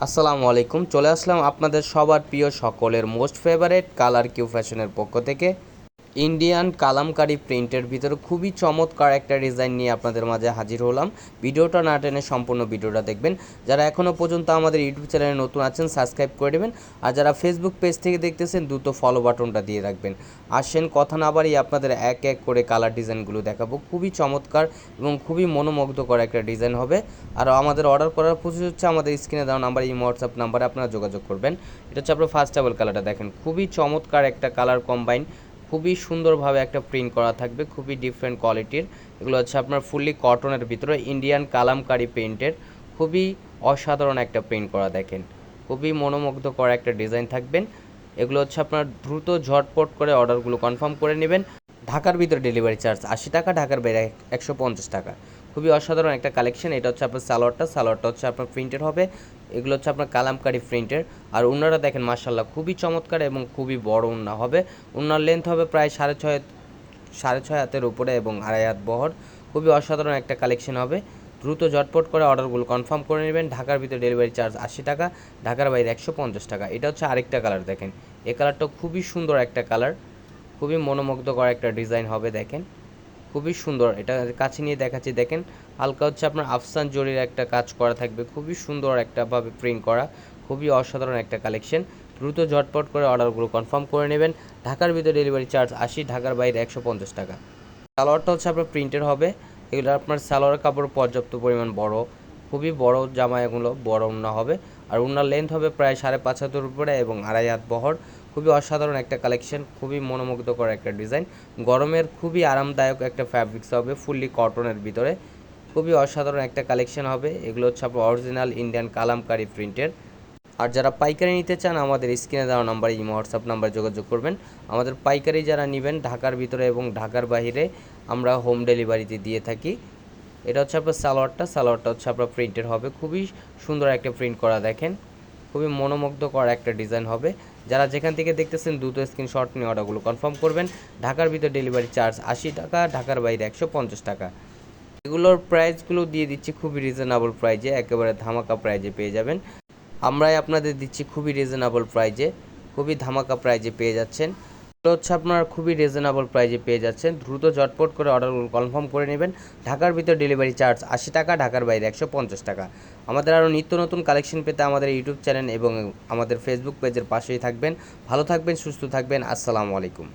আসসালামু আলাইকুম। চলে আসলাম আপনাদের সবার প্রিয় সকলের মোস্ট ফেভারেট কালার কিউ ফ্যাশনের পক্ষ থেকে ইন্ডিয়ান কালামকারী প্রিন্টের ভিতরে খুবই চমৎকার একটা ডিজাইন নিয়ে আপনাদের মাঝে হাজির হলাম। ভিডিওটা না টেনে সম্পূর্ণ ভিডিওটা দেখবেন। যারা এখনও পর্যন্ত আমাদের ইউটিউব চ্যানেলে নতুন আছেন সাবস্ক্রাইব করে দেবেন, আর যারা ফেসবুক পেজ থেকে দেখতেছেন দ্রুত ফলো বাটনটা দিয়ে রাখবেন। আসেন কথা না বাড়িয়ে আপনাদের এক এক করে কালার ডিজাইনগুলো দেখাবো। খুবই চমৎকার এবং খুবই মনোমুগ্ধকর একটা ডিজাইন হবে। আর আমাদের অর্ডার করার প্রসেস হচ্ছে আমাদের স্ক্রিনে দেওয়া নাম্বার, এই হোয়াটসঅ্যাপ নাম্বারে আপনারা যোগাযোগ করবেন। এটা হচ্ছে আপনার ফার্স্ট ডাবল কালারটা দেখেন, খুবই চমৎকার একটা কালার কম্বাইন, খুবই সুন্দরভাবে একটা প্রিন্ট করা থাকবে, খুবই ডিফারেন্ট কোয়ালিটির। এগুলো হচ্ছে আপনার ফুললি কটনের ভিতরে ইন্ডিয়ান কালামকারী প্রিন্টের, খুবই অসাধারণ একটা প্রিন্ট করা দেখেন, খুবই মনোমুগ্ধকর একটা ডিজাইন থাকবেন। এগুলো হচ্ছে আপনার দ্রুত ঝটপট করে অর্ডারগুলো কনফার্ম করে নেবেন। ঢাকার ভিতরে ডেলিভারি চার্জ 80 টাকা, ঢাকার বাইরে 150 টাকা। খুবই অসাধারণ একটা কালেকশন। এটা হচ্ছে আপনার সালোয়ারটা হচ্ছে আপনার প্রিন্টের হবে। এগুলো হচ্ছে আপনার কালামকারী প্রিন্টের। আর উন্নাটা দেখেন মাশাআল্লাহ খুবই চমৎকার এবং খুবই বড় উন্না হবে। উন্নার লেন্থ হবে প্রায় 6.5 হাতের উপরে এবং 2.5 হাত বহর। খুবই অসাধারণ একটা কালেকশন হবে। দ্রুত ঝটপট করে অর্ডারগুলো কনফার্ম করে নেবেন। ঢাকার ভিতরে ডেলিভারি চার্জ 80 টাকা, ঢাকার বাইরে 150 টাকা। এটা হচ্ছে আরেকটা কালার দেখেন, এই কালারটাও খুবই সুন্দর একটা কালার, খুবই মনোমুগ্ধকর একটা ডিজাইন হবে দেখেন, খুবই সুন্দর। এটা কাছে নিয়ে দেখাচ্ছি দেখেন, হালকা হচ্ছে আপনার আফসান জরির একটা কাজ করা থাকবে, খুবই সুন্দর একটাভাবে প্রিন্ট করা, খুবই অসাধারণ একটা কালেকশন। দ্রুত ঝটপট করে অর্ডারগুলো কনফার্ম করে নেবেন। ঢাকার ভিতরে ডেলিভারি চার্জ 80, ঢাকার বাইরে 150 টাকা। সালোয়ারটা হচ্ছে আপনার প্রিন্টের হবে। এগুলো আপনার সালোয়ার কাপড় পর্যাপ্ত পরিমাণ বড়, খুবই বড় জামা, এগুলো বড় উন্না হবে। আর উন্নার লেন্থ হবে প্রায় 5.5 হাতের উপরে এবং 2.5 হাত বহর। খুবই অসাধারণ একটা কালেকশন, খুবই মনোমুগ্ধকর একটা ডিজাইন। গরমের খুবই আরামদায়ক একটা ফ্যাব্রিক্স হবে, ফুললি কটনের ভিতরে, খুবই অসাধারণ একটা কালেকশন হবে। এগুলো হচ্ছে আপনার অরিজিনাল ইন্ডিয়ান কালামকারী প্রিন্টের। আর যারা পাইকারি নিতে চান আমাদের স্ক্রিনে দেওয়া নাম্বারে ইমো হোয়াটসঅ্যাপ নাম্বারে যোগাযোগ করবেন। আমাদের পাইকারি যারা নেবেন ঢাকার ভিতরে এবং ঢাকার বাইরে আমরা হোম ডেলিভারিতে দিয়ে থাকি। এটা হচ্ছে আপনার সালোয়ারটা হচ্ছে আপনার প্রিন্টের হবে, খুবই সুন্দর একটা প্রিন্ট করা দেখেন, খুবই মনোমুগ্ধকর একটা ডিজাইন হবে। যারা যেখান থেকে দেখতেছেন দ্রুত স্ক্রিনশট নিয়ে অর্ডারগুলো কনফার্ম করবেন। ঢাকার ভিতরে ডেলিভারি চার্জ 80 টাকা, ঢাকার বাইরে 150 টাকা। এগুলোর প্রাইসগুলো দিয়ে দিচ্ছি খুবই রিজনেবল প্রাইজে, একেবারে ধামাকা প্রাইজে পেয়ে যাবেন। আমরাই আপনাদের দিচ্ছি খুবই রিজনেবল প্রাইজে, খুবই ধামাকা প্রাইজে পেয়ে যাচ্ছেন। এটা হচ্ছে আপনার খুবই রিজনেবল প্রাইজে পেয়ে যাচ্ছেন। দ্রুত ঝটপট করে অর্ডারগুলো কনফার্ম করে নেবেন। ঢাকার ভিতর ডেলিভারি চার্জ 80 টাকা, ঢাকার বাইরে 150 টাকা। আমাদের আরও নিত্য নতুন কালেকশন পেতে আমাদের ইউটিউব চ্যানেল এবং আমাদের ফেসবুক পেজের পাশেই থাকবেন। ভালো থাকবেন, সুস্থ থাকবেন। আসসালামু আলাইকুম।